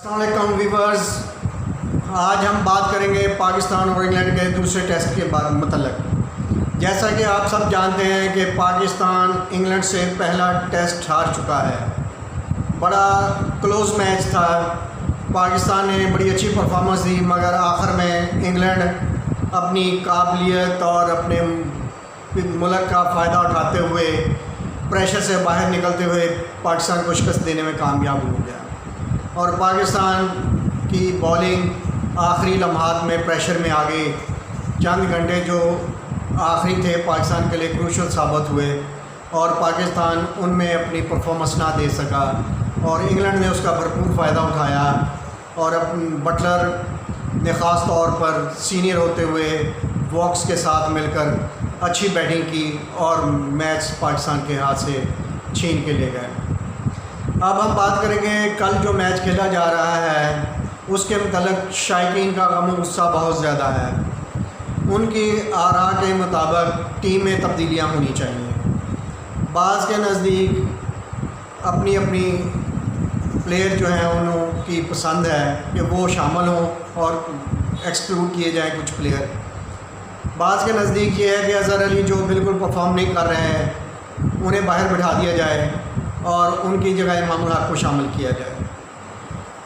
अस्सलाम व्यूवर्स, आज हम बात करेंगे पाकिस्तान और इंग्लैंड के दूसरे टेस्ट के बारे में मतलब। जैसा कि आप सब जानते हैं कि पाकिस्तान इंग्लैंड से पहला टेस्ट हार चुका है। बड़ा क्लोज मैच था, पाकिस्तान ने बड़ी अच्छी परफॉर्मेंस दी, मगर आखिर में इंग्लैंड अपनी काबिलियत और अपने मुल्क का फ़ायदा उठाते हुए प्रेशर से बाहर निकलते हुए पाकिस्तान को शिकस्त देने में कामयाब हो गया। और पाकिस्तान की बॉलिंग आखिरी लम्हात में प्रेशर में आ गई। चंद घंटे जो आखिरी थे पाकिस्तान के लिए क्रूशल साबित हुए और पाकिस्तान उनमें अपनी परफॉर्मेंस ना दे सका और इंग्लैंड ने उसका भरपूर फ़ायदा उठाया और बटलर ने ख़ास तौर पर सीनियर होते हुए वॉक्स के साथ मिलकर अच्छी बैटिंग की और मैच पाकिस्तान के हाथ से छीन के ले गए। अब हम बात करेंगे कल जो मैच खेला जा रहा है उसके मतलब शायकीन का गम गुस्सा बहुत ज़्यादा है। उनकी आरा के मुताबिक टीम में तब्दीलियाँ होनी चाहिए। बाज़ के नज़दीक अपनी अपनी प्लेयर जो हैं उनकी पसंद है कि वो शामिल हों और एक्सक्लूड किए जाएँ कुछ प्लेयर। बाज़ के नज़दीक ये है कि अज़हर अली जो बिल्कुल परफॉर्म नहीं कर रहे हैं उन्हें बाहर बिठा दिया जाए और उनकी जगह इमामुल हक को शामिल किया जाए।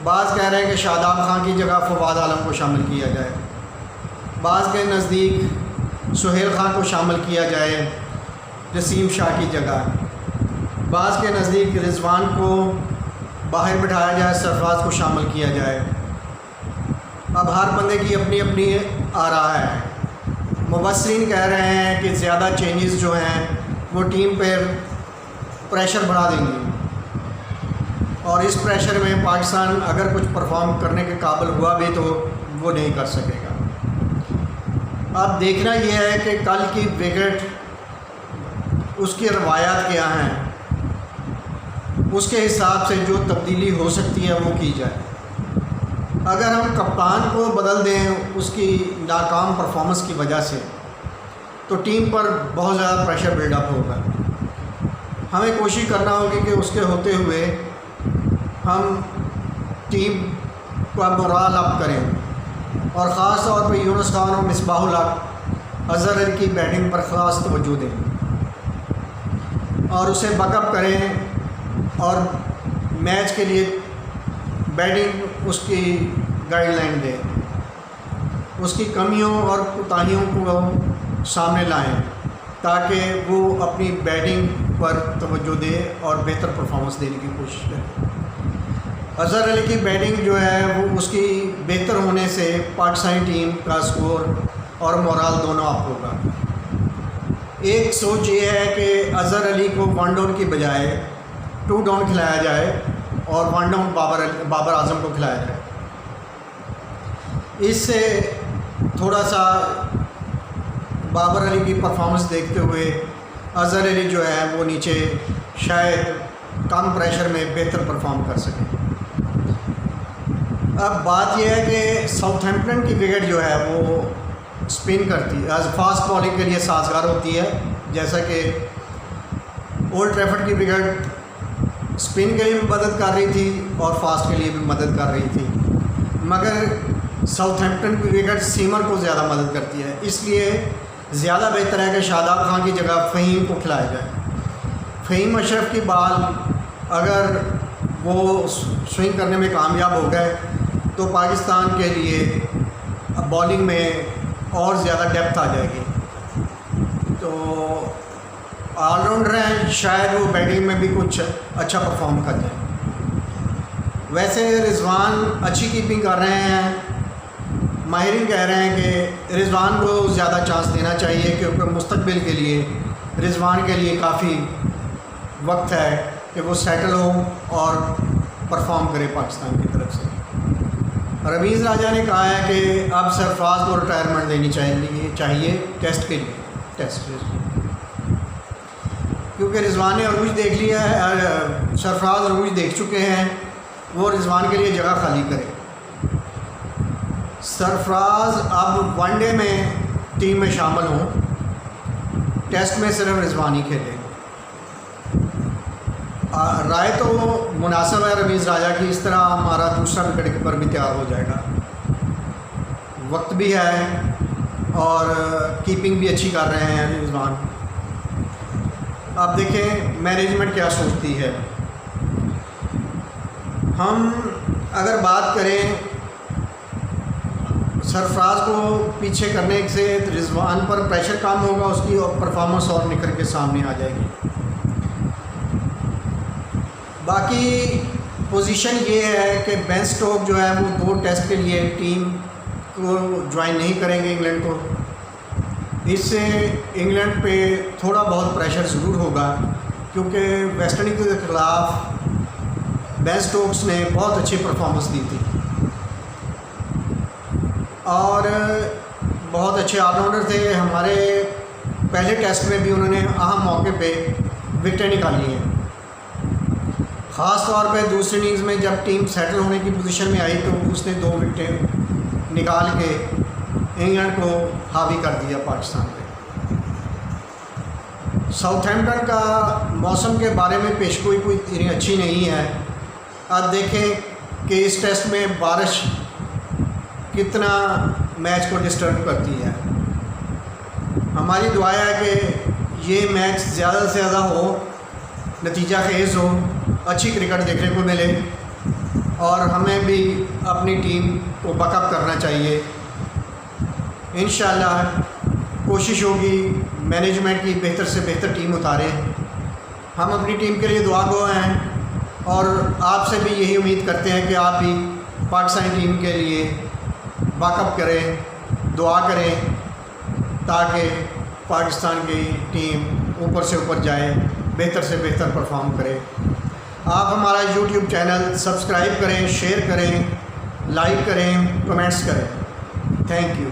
बाज़ कह रहे हैं कि शादाब खान की जगह फवाद आलम को शामिल किया जाए। बाज़ के नज़दीक सुहेल खान को शामिल किया जाए जसीम शाह की जगह। बाज़ के नज़दीक रिजवान को बाहर बिठाया जाए, सरफराज को शामिल किया जाए। अब हर बंदे की अपनी अपनी आरा है। मुबस्सिरीन कह रहे हैं कि ज़्यादा चेंजेस जो हैं वो टीम पर प्रेशर बढ़ा देंगे और इस प्रेशर में पाकिस्तान अगर कुछ परफॉर्म करने के काबिल हुआ भी तो वो नहीं कर सकेगा। अब देखना यह है कि कल की विकेट उसकी रवायात क्या हैं, उसके हिसाब से जो तब्दीली हो सकती है वो की जाए। अगर हम कप्तान को बदल दें उसकी नाकाम परफॉर्मेंस की वजह से तो टीम पर बहुत ज़्यादा प्रेशर बिल्डअप होगा। हमें कोशिश करना होगी कि उसके होते हुए हम टीम का मोराल अप करें और ख़ास तौर पर यूनुस खान और मिसबाहुल हक अज़हर अली की बैटिंग पर ख़ास तवज्जो दें और उसे बैकअप करें और मैच के लिए बैटिंग उसकी गाइडलाइन दें, उसकी कमियों और कोताहियों को सामने लाएं ताकि वो अपनी बैटिंग पर तवज्जो दे और बेहतर परफॉर्मेंस देने की कोशिश करें। अज़हर अली की बैटिंग जो है वो उसकी बेहतर होने से पाकिस्तानी टीम का स्कोर और मोराल दोनों अप होगा। एक सोच ये है कि अज़हर अली को 1 डाउन की बजाय 2 डाउन खिलाया जाए और 1 डाउन बाबर आजम को खिलाया जाए। इससे थोड़ा सा बाबर अली की परफॉर्मेंस देखते हुए अज़हर अली जो है वो नीचे शायद कम प्रेशर में बेहतर परफॉर्म कर सके। अब बात यह है कि साउथहैम्पटन की विकेट जो है वो स्पिन करती है, फास्ट बॉलिंग के लिए साजगार होती है। जैसा कि ओल्ड ट्रैफर्ड की विकेट स्पिन के लिए भी मदद कर रही थी और फास्ट के लिए भी मदद कर रही थी, मगर साउथहैम्पटन की विकेट सीमर को ज़्यादा मदद करती है। इसलिए ज़्यादा बेहतर है कि शादाब खान की जगह फ़हीम को खिलाया जाए। फ़हीम अशरफ की बाल अगर वो स्विंग करने में कामयाब हो गए तो पाकिस्तान के लिए बॉलिंग में और ज़्यादा डेप्थ आ जाएगी। तो ऑलराउंडर हैं, शायद वो बैटिंग में भी कुछ अच्छा परफॉर्म कर जाए। वैसे रिजवान अच्छी कीपिंग कर रहे हैं। माहिरीन कह रहे हैं कि रिजवान को ज़्यादा चांस देना चाहिए क्योंकि मुस्तकबिल के लिए रिजवान के लिए काफ़ी वक्त है कि वो सेटल हो और परफॉर्म करे पाकिस्तान की तरफ से। रमीज़ राजा ने कहा है कि अब सरफराज को रिटायरमेंट देनी चाहिए टेस्ट के लिए, क्योंकि रिजवान ने अरूज देख लिया है, सरफराज अरूज देख चुके हैं, वो रिजवान के लिए जगह खाली करे। सरफराज अब 1 डे में टीम में शामिल हों, टेस्ट में सिर्फ रिजवान ही खेले। राय तो मुनासिब है रमीज़ राजा की, इस तरह हमारा दूसरा विकेट कीपर भी तैयार हो जाएगा। वक्त भी है और कीपिंग भी अच्छी कर रहे हैं रिजवान। आप देखें मैनेजमेंट क्या सोचती है। हम अगर बात करें सरफराज को पीछे करने से रिजवान पर प्रेशर कम होगा, उसकी परफॉर्मेंस और निखर के सामने आ जाएगी। बाकी पोजीशन ये है कि बेन स्टोक जो है वो 2 टेस्ट के लिए टीम को ज्वाइन नहीं करेंगे इंग्लैंड को। इससे इंग्लैंड पे थोड़ा बहुत प्रेशर ज़रूर होगा, क्योंकि वेस्ट इंडीज़ के ख़िलाफ़ बेन स्टोक्स ने बहुत अच्छी परफॉर्मेंस दी थी और बहुत अच्छे ऑलराउंडर थे। हमारे पहले टेस्ट में भी उन्होंने अहम मौके पे विकेटें निकाली हैं। ख़ास तौर पे दूसरी इनिंग्स में जब टीम सेटल होने की पोजीशन में आई तो उसने 2 विकेटें निकाल के इंग्लैंड को हावी कर दिया पाकिस्तान पे। साउथहैम्पटन का मौसम के बारे में पेशगोई कोई इतनी अच्छी नहीं है। अब देखें कि इस टेस्ट में बारिश कितना मैच को डिस्टर्ब करती है। हमारी दुआ है कि ये मैच ज़्यादा से ज़्यादा हो, नतीजा खेज़ हो, अच्छी क्रिकेट देखने को मिले और हमें भी अपनी टीम को बैकअप करना चाहिए। इंशाल्लाह कोशिश होगी मैनेजमेंट की बेहतर से बेहतर टीम उतारें। हम अपनी टीम के लिए दुआ गो हैं और आपसे भी यही उम्मीद करते हैं कि आप भी पाकिस्तानी टीम के लिए बैकअप करें, दुआ करें ताकि पाकिस्तान की टीम ऊपर से ऊपर जाए, बेहतर से बेहतर परफॉर्म करे। आप हमारा यूट्यूब चैनल सब्सक्राइब करें, शेयर करें, लाइक करें, कमेंट्स करें। Thank you.